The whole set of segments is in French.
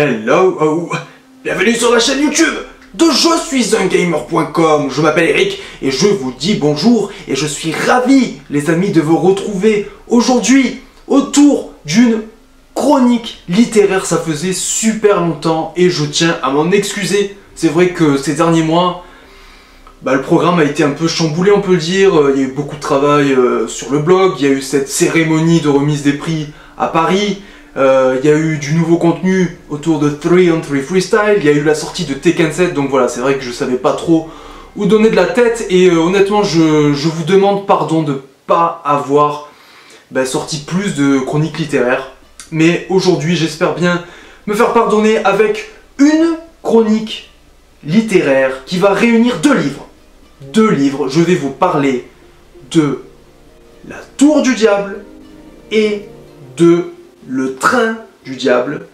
Hello, bienvenue sur la chaîne YouTube de Je suis un gamer.com. Je m'appelle Eric et je vous dis bonjour et je suis ravi les amis de vous retrouver aujourd'hui autour d'une chronique littéraire. Ça faisait super longtemps et je tiens à m'en excuser. C'est vrai que ces derniers mois, le programme a été un peu chamboulé, on peut le dire. Il y a eu beaucoup de travail sur le blog, il y a eu cette cérémonie de remise des prix à Paris. Il y a eu du nouveau contenu autour de 3on3 Freestyle, il y a eu la sortie de Tekken 7, donc voilà, c'est vrai que je savais pas trop où donner de la tête et honnêtement je vous demande pardon de pas avoir sorti plus de chroniques littéraires. Mais aujourd'hui j'espère bien me faire pardonner avec une chronique littéraire qui va réunir deux livres. Je vais vous parler de La Tour du Diable et de Le Train du Diable.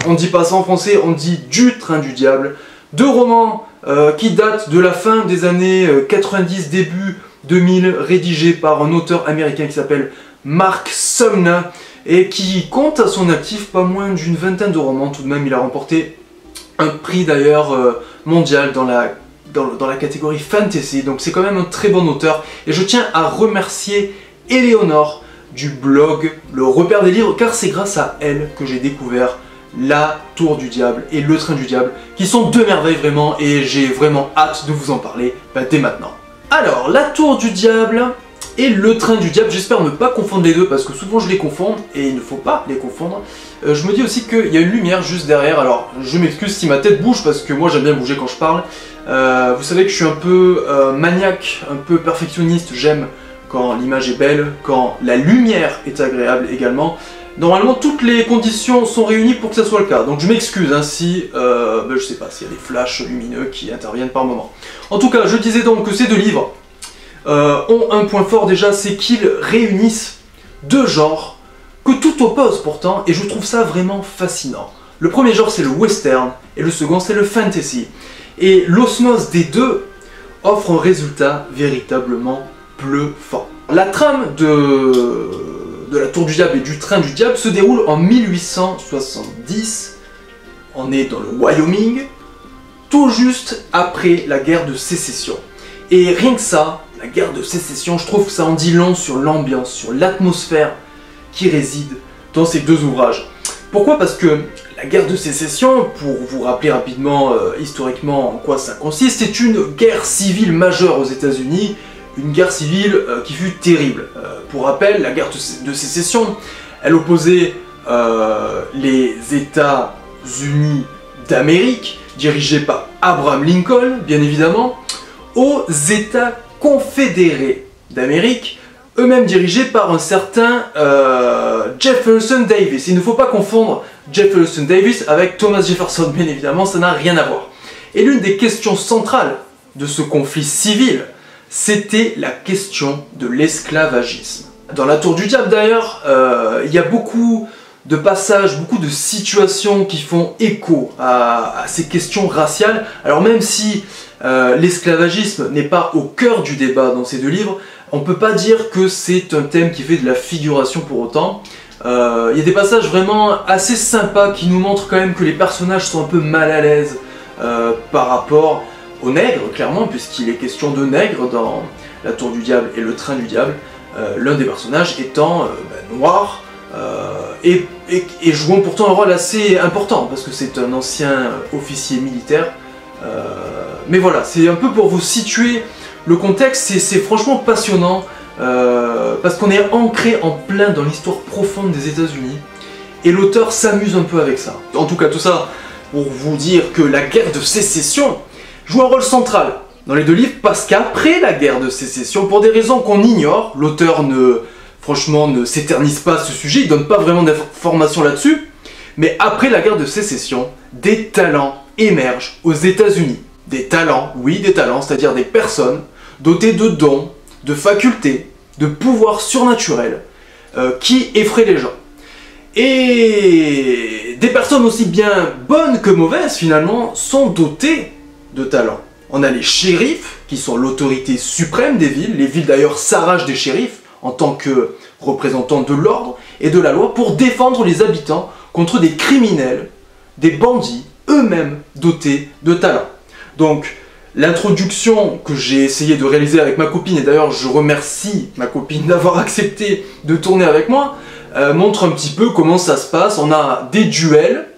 On dit pas ça en français, on dit Du Train du Diable. Deux romans qui datent de la fin des années 90, début 2000, rédigés par un auteur américain qui s'appelle Mark Sumner et qui compte à son actif pas moins d'une vingtaine de romans. Tout de même, il a remporté un prix d'ailleurs mondial dans la catégorie fantasy, donc c'est quand même un très bon auteur. Et je tiens à remercier Éléonore du blog Le Repère des Livres, car c'est grâce à elle que j'ai découvert La Tour du Diable et Le Train du Diable, qui sont deux merveilles vraiment, et j'ai vraiment hâte de vous en parler dès maintenant. Alors, La Tour du Diable et Le Train du Diable, j'espère ne pas confondre les deux, parce que souvent je les confonds, et il ne faut pas les confondre. Je me dis aussi qu'il y a une lumière juste derrière, alors je m'excuse si ma tête bouge, parce que moi j'aime bien bouger quand je parle. Vous savez que je suis un peu maniaque, un peu perfectionniste, j'aime quand l'image est belle, quand la lumière est agréable également. Normalement, toutes les conditions sont réunies pour que ça soit le cas. Donc je m'excuse si, je sais pas, s'il y a des flashs lumineux qui interviennent par moment. En tout cas, je disais donc que ces deux livres ont un point fort déjà, c'est qu'ils réunissent deux genres que tout oppose pourtant, et je trouve ça vraiment fascinant. Le premier genre, c'est le western, et le second, c'est le fantasy. Et l'osmose des deux offre un résultat véritablement bluffant. La trame de La Tour du Diable et du Train du Diable se déroule en 1870. On est dans le Wyoming, tout juste après la guerre de sécession. Et rien que ça, la guerre de sécession, je trouve que ça en dit long sur l'ambiance, sur l'atmosphère qui réside dans ces deux ouvrages. Pourquoi? Parce que la guerre de sécession, pour vous rappeler rapidement historiquement en quoi ça consiste, c'est une guerre civile majeure aux États-Unis. Une guerre civile qui fut terrible. Pour rappel, la guerre de sécession, elle opposait les États-Unis d'Amérique, dirigés par Abraham Lincoln, bien évidemment, aux États confédérés d'Amérique, eux-mêmes dirigés par un certain Jefferson Davis. Il ne faut pas confondre Jefferson Davis avec Thomas Jefferson, bien évidemment, ça n'a rien à voir. Et l'une des questions centrales de ce conflit civil, c'était la question de l'esclavagisme. Dans La Tour du Diable d'ailleurs, il y a beaucoup de passages, beaucoup de situations qui font écho à ces questions raciales. Alors même si l'esclavagisme n'est pas au cœur du débat dans ces deux livres, on ne peut pas dire que c'est un thème qui fait de la figuration pour autant. Il y a des passages vraiment assez sympas qui nous montrent quand même que les personnages sont un peu mal à l'aise par rapport aux nègres, clairement, puisqu'il est question de nègres dans La Tour du Diable et Le Train du Diable, l'un des personnages étant noir, et jouant pourtant un rôle assez important, parce que c'est un ancien officier militaire. Mais voilà, c'est un peu pour vous situer le contexte, c'est franchement passionnant, parce qu'on est ancré en plein dans l'histoire profonde des États-Unis, et l'auteur s'amuse un peu avec ça. En tout cas, tout ça pour vous dire que la guerre de sécession joue un rôle central dans les deux livres, parce qu'après la guerre de sécession, pour des raisons qu'on ignore, l'auteur franchement ne s'éternise pas à ce sujet, il donne pas vraiment d'informations là-dessus, mais après la guerre de sécession, des talents émergent aux États-Unis. Des talents, oui, des talents, c'est-à-dire des personnes dotées de dons, de facultés, de pouvoirs surnaturels, qui effraient les gens. Et des personnes aussi bien bonnes que mauvaises, finalement, sont dotées de talents. On a les shérifs, qui sont l'autorité suprême des villes. Les villes d'ailleurs s'arrachent des shérifs en tant que représentants de l'ordre et de la loi pour défendre les habitants contre des criminels des bandits eux-mêmes dotés de talent. Donc, l'introduction que j'ai essayé de réaliser avec ma copine, et d'ailleurs je remercie ma copine d'avoir accepté de tourner avec moi, montre un petit peu comment ça se passe. On a des duels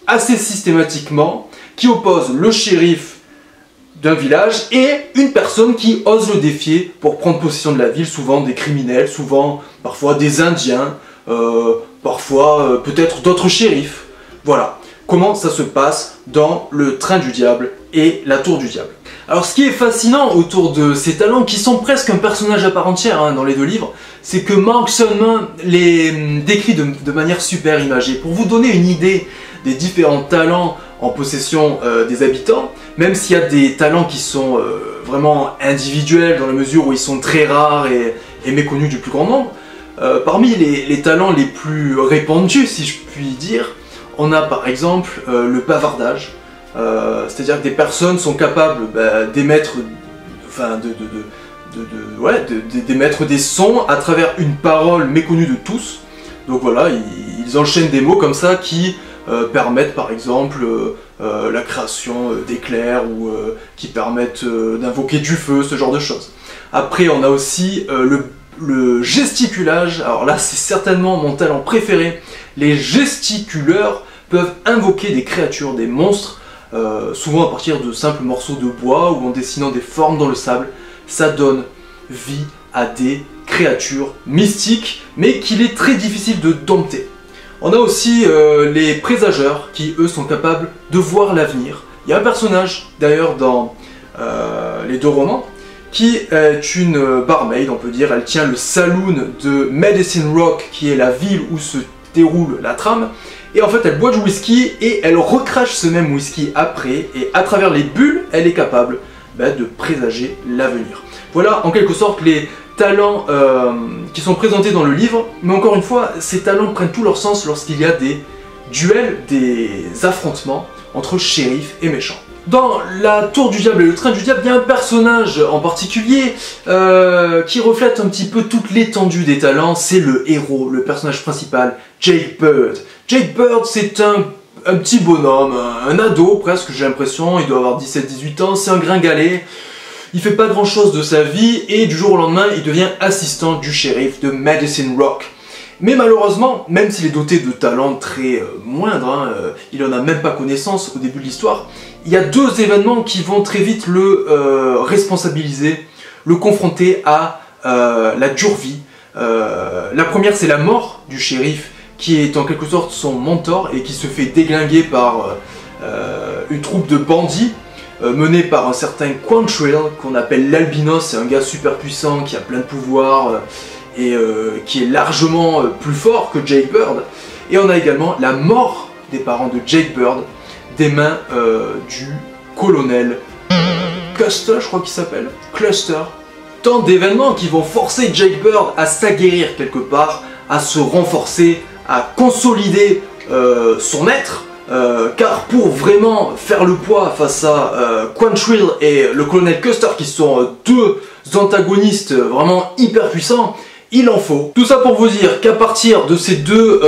assez systématiquement qui opposent le shérif d'un village et une personne qui ose le défier pour prendre possession de la ville, souvent des criminels, souvent parfois des indiens, parfois peut-être d'autres shérifs. Voilà comment ça se passe dans le Train du Diable et la Tour du Diable. Alors ce qui est fascinant autour de ces talents, qui sont presque un personnage à part entière dans les deux livres, c'est que Mark Sandman les décrit de manière super imagée. Pour vous donner une idée des différents talents en possession des habitants, même s'il y a des talents qui sont vraiment individuels dans la mesure où ils sont très rares et méconnus du plus grand nombre, parmi les talents les plus répandus, si je puis dire, on a par exemple le bavardage. C'est-à-dire que des personnes sont capables d'émettre d'émettre des sons à travers une parole méconnue de tous. Donc voilà, ils enchaînent des mots comme ça qui permettent par exemple la création d'éclairs ou qui permettent d'invoquer du feu, ce genre de choses. Après on a aussi le gesticulage. Alors là c'est certainement mon talent préféré. Les gesticuleurs peuvent invoquer des créatures, des monstres, souvent à partir de simples morceaux de bois ou en dessinant des formes dans le sable. Ça donne vie à des créatures mystiques, mais qu'il est très difficile de dompter. On a aussi les présageurs, qui eux sont capables de voir l'avenir. Il y a un personnage, d'ailleurs dans les deux romans, qui est une barmaid, on peut dire. Elle tient le saloon de Medicine Rock, qui est la ville où se déroule la trame. Et en fait, elle boit du whisky et elle recrache ce même whisky après. Et à travers les bulles, elle est capable de présager l'avenir. Voilà en quelque sorte les talents qui sont présentés dans le livre. Mais encore une fois, ces talents prennent tout leur sens lorsqu'il y a des duels, des affrontements entre shérifs et méchants. Dans la Tour du Diable et le Train du Diable, il y a un personnage en particulier qui reflète un petit peu toute l'étendue des talents. C'est le héros, le personnage principal, Jake Bird. Jake Bird, c'est un petit bonhomme, un ado presque, j'ai l'impression. Il doit avoir 17-18 ans, c'est un gringalet. Il fait pas grand chose de sa vie et du jour au lendemain, il devient assistant du shérif de Medicine Rock. Mais malheureusement, même s'il est doté de talents très moindres, il en a même pas connaissance au début de l'histoire, il y a deux événements qui vont très vite le responsabiliser, le confronter à la dure vie. La première, c'est la mort du shérif, qui est en quelque sorte son mentor et qui se fait déglinguer par une troupe de bandits menée par un certain Quantrill, qu'on appelle l'albinos. C'est un gars super puissant qui a plein de pouvoirs et qui est largement plus fort que Jake Bird. Et on a également la mort des parents de Jake Bird des mains du colonel Custer, je crois qu'il s'appelle, Cluster. Tant d'événements qui vont forcer Jake Bird à s'aguerrir quelque part, à se renforcer, à consolider son être, car pour vraiment faire le poids face à Quantrill et le colonel Custer, qui sont deux antagonistes vraiment hyper puissants, il en faut. Tout ça pour vous dire qu'à partir de ces deux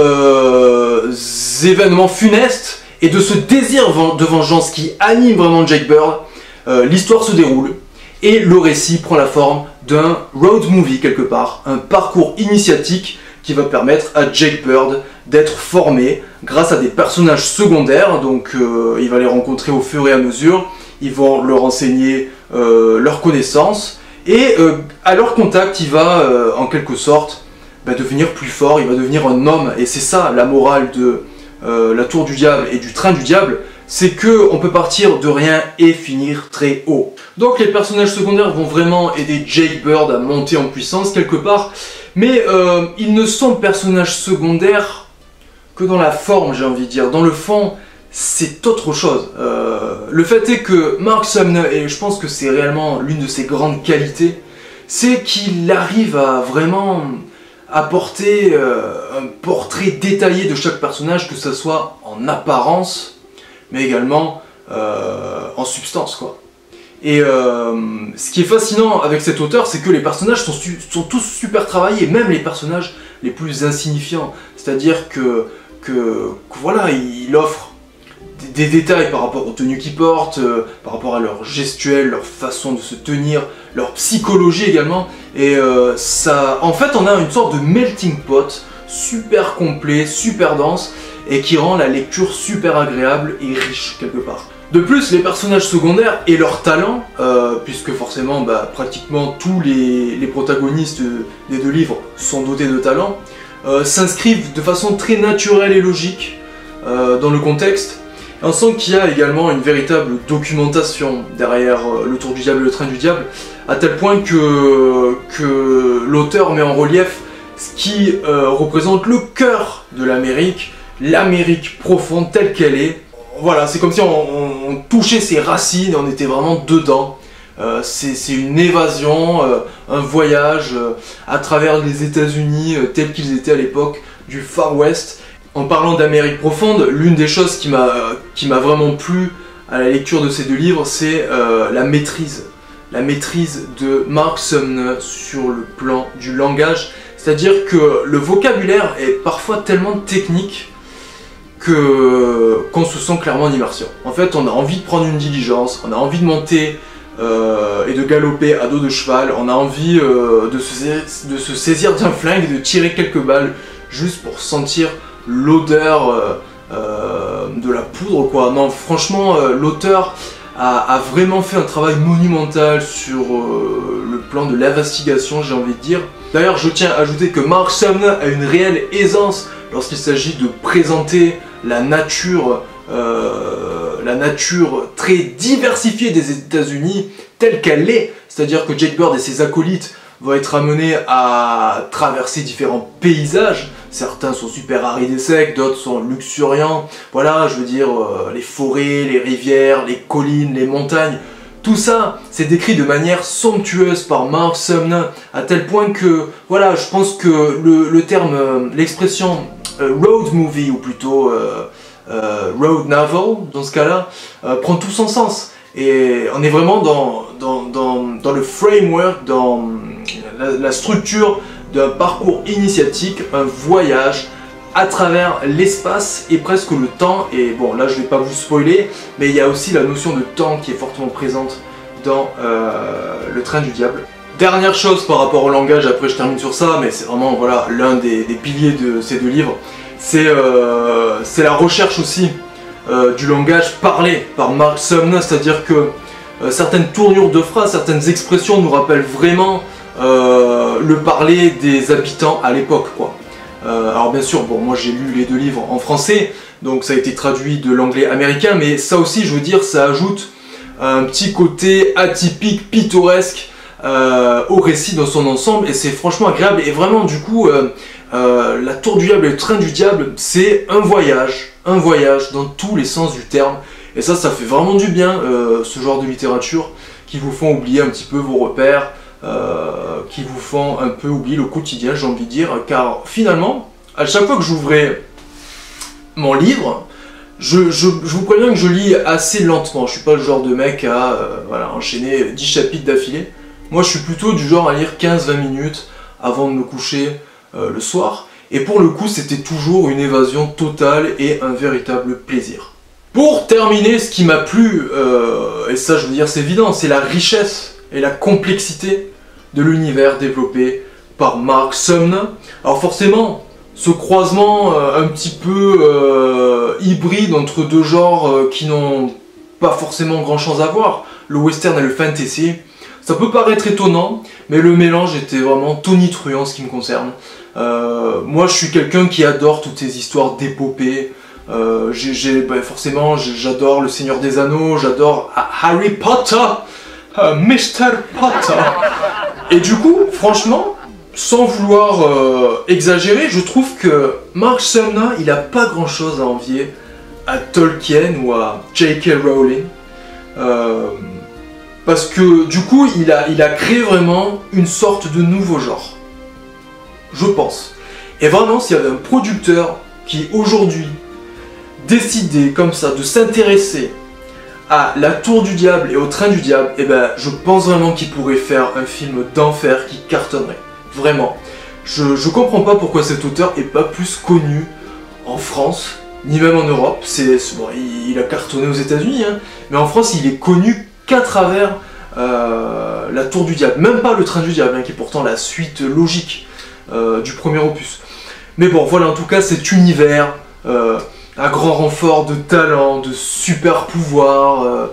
événements funestes et de ce désir de vengeance qui anime vraiment Jake Bird, l'histoire se déroule et le récit prend la forme d'un road movie quelque part, un parcours initiatique qui va permettre à Jake Bird d'être formé grâce à des personnages secondaires. Donc il va les rencontrer au fur et à mesure, ils vont leur enseigner leurs connaissances et à leur contact il va en quelque sorte devenir plus fort, il va devenir un homme. Et c'est ça la morale de la Tour du Diable et du Train du Diable, c'est que on peut partir de rien et finir très haut. Donc les personnages secondaires vont vraiment aider Jake Bird à monter en puissance quelque part, mais ils ne sont personnages secondaires que dans la forme, j'ai envie de dire. Dans le fond, c'est autre chose. Le fait est que Mark Sumner, et je pense que c'est réellement l'une de ses grandes qualités, c'est qu'il arrive à vraiment apporter un portrait détaillé de chaque personnage, que ce soit en apparence, mais également en substance, quoi. Et ce qui est fascinant avec cet auteur, c'est que les personnages sont tous super travaillés, même les personnages les plus insignifiants. C'est-à-dire que voilà, il offre des détails par rapport aux tenues qu'ils portent, par rapport à leur gestuelle, leur façon de se tenir, leur psychologie également. Et ça, en fait, on a une sorte de melting pot super complet, super dense, et qui rend la lecture super agréable et riche quelque part. De plus, les personnages secondaires et leurs talents, puisque forcément pratiquement tous les protagonistes des deux livres sont dotés de talents, s'inscrivent de façon très naturelle et logique dans le contexte. Et on sent qu'il y a également une véritable documentation derrière Le Tour du Diable et Le Train du Diable, à tel point que l'auteur met en relief ce qui représente le cœur de l'Amérique profonde telle qu'elle est. Voilà, c'est comme si on touchait ses racines, on était vraiment dedans. C'est une évasion, un voyage à travers les États-Unis tels qu'ils étaient à l'époque du Far West. En parlant d'Amérique profonde, l'une des choses qui m'a vraiment plu à la lecture de ces deux livres, c'est la maîtrise de Mark Sumner sur le plan du langage. C'est-à-dire que le vocabulaire est parfois tellement technique qu'on se sent clairement en immersion. En fait, on a envie de prendre une diligence, on a envie de monter et de galoper à dos de cheval, on a envie de se saisir d'un flingue et de tirer quelques balles juste pour sentir l'odeur de la poudre, quoi. Non, franchement, l'auteur a vraiment fait un travail monumental sur le plan de l'investigation, j'ai envie de dire. D'ailleurs, je tiens à ajouter que Mark Sumner a une réelle aisance lorsqu'il s'agit de présenter la nature très diversifiée des États-Unis telle qu'elle est. C'est-à-dire que Jake Bird et ses acolytes vont être amenés à traverser différents paysages. Certains sont super arides et secs, d'autres sont luxuriants. Voilà, je veux dire, les forêts, les rivières, les collines, les montagnes. Tout ça, c'est décrit de manière somptueuse par Mark Sumner, à tel point que, voilà, je pense que le terme, l'expression road movie, ou plutôt road novel, dans ce cas-là, prend tout son sens. Et on est vraiment dans le framework, dans la structure d'un parcours initiatique, un voyage à travers l'espace et presque le temps. Et bon, là je vais pas vous spoiler, mais il y a aussi la notion de temps qui est fortement présente dans Le Train du Diable. Dernière chose par rapport au langage, après je termine sur ça, mais c'est vraiment voilà, l'un des piliers de ces deux livres, c'est la recherche aussi du langage parlé par Mark Sumner, c'est-à-dire que certaines tournures de phrases, certaines expressions nous rappellent vraiment le parler des habitants à l'époque, quoi. Alors bien sûr, bon, moi j'ai lu les deux livres en français, donc ça a été traduit de l'anglais américain, mais ça aussi, je veux dire, ça ajoute un petit côté atypique, pittoresque au récit dans son ensemble, et c'est franchement agréable. Et vraiment, du coup, La Tour du Diable et Le Train du Diable, c'est un voyage dans tous les sens du terme, et ça fait vraiment du bien, ce genre de littérature qui vous font oublier un petit peu vos repères, qui vous font un peu oublier le quotidien, j'ai envie de dire, car finalement, à chaque fois que j'ouvrais mon livre, je vous préviens que je lis assez lentement. Je suis pas le genre de mec à voilà, enchaîner 10 chapitres d'affilée. Moi je suis plutôt du genre à lire 15-20 minutes avant de me coucher le soir, et pour le coup c'était toujours une évasion totale et un véritable plaisir. Pour terminer, ce qui m'a plu, et ça je veux dire c'est évident, c'est la richesse et la complexité de l'univers développé par Mark Sumner. Alors forcément, ce croisement un petit peu hybride entre deux genres qui n'ont pas forcément grand chose à voir, le western et le fantasy, ça peut paraître étonnant, mais le mélange était vraiment tonitruant en ce qui me concerne. Moi je suis quelqu'un qui adore toutes ces histoires d'épopées. Forcément j'adore Le Seigneur des Anneaux, j'adore Harry Potter, Mr. Potter. Et du coup, franchement, sans vouloir exagérer, je trouve que Mark Sumner, il a pas grand chose à envier à Tolkien ou à J.K. Rowling. Parce que du coup, il a créé vraiment une sorte de nouveau genre. Je pense. Et vraiment, s'il y avait un producteur qui aujourd'hui décidait comme ça de s'intéresser à La Tour du Diable et au Train du Diable, et ben je pense vraiment qu'il pourrait faire un film d'enfer qui cartonnerait. Vraiment. Je comprends pas pourquoi cet auteur est pas plus connu en France ni même en Europe. Bon, il a cartonné aux États-Unis, hein, mais en France, il est connu qu'à travers La Tour du Diable. Même pas Le Train du Diable, hein, qui est pourtant la suite logique du premier opus. Mais bon, voilà, en tout cas, cet univers, un grand renfort de talent, de super pouvoirs,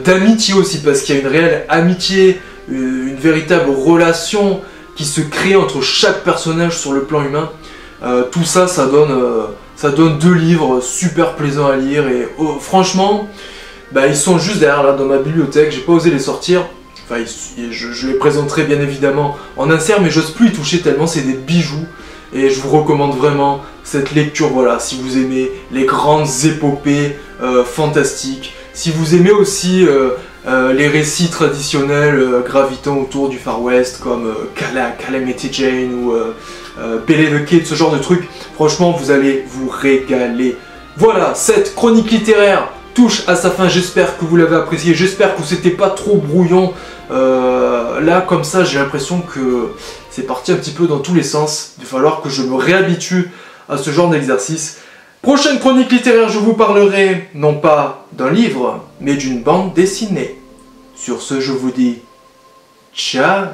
d'amitié aussi, parce qu'il y a une réelle amitié, une véritable relation qui se crée entre chaque personnage sur le plan humain. Tout ça, ça donne 2 livres super plaisants à lire et franchement, bah, ils sont juste derrière là dans ma bibliothèque, j'ai pas osé les sortir. Enfin, je les présenterai bien évidemment en insert, mais j'ose plus y toucher tellement c'est des bijoux. Et je vous recommande vraiment cette lecture, voilà, si vous aimez les grandes épopées fantastiques, si vous aimez aussi les récits traditionnels gravitant autour du Far West, comme Calamity Jane ou Billy the Kid, ce genre de trucs, franchement, vous allez vous régaler. Voilà, cette chronique littéraire touche à sa fin, j'espère que vous l'avez apprécié, j'espère que c'était pas trop brouillon. Là, comme ça, j'ai l'impression que c'est parti un petit peu dans tous les sens. Il va falloir que je me réhabitue à ce genre d'exercice. Prochaine chronique littéraire, je vous parlerai non pas d'un livre, mais d'une bande dessinée. Sur ce, je vous dis ciao.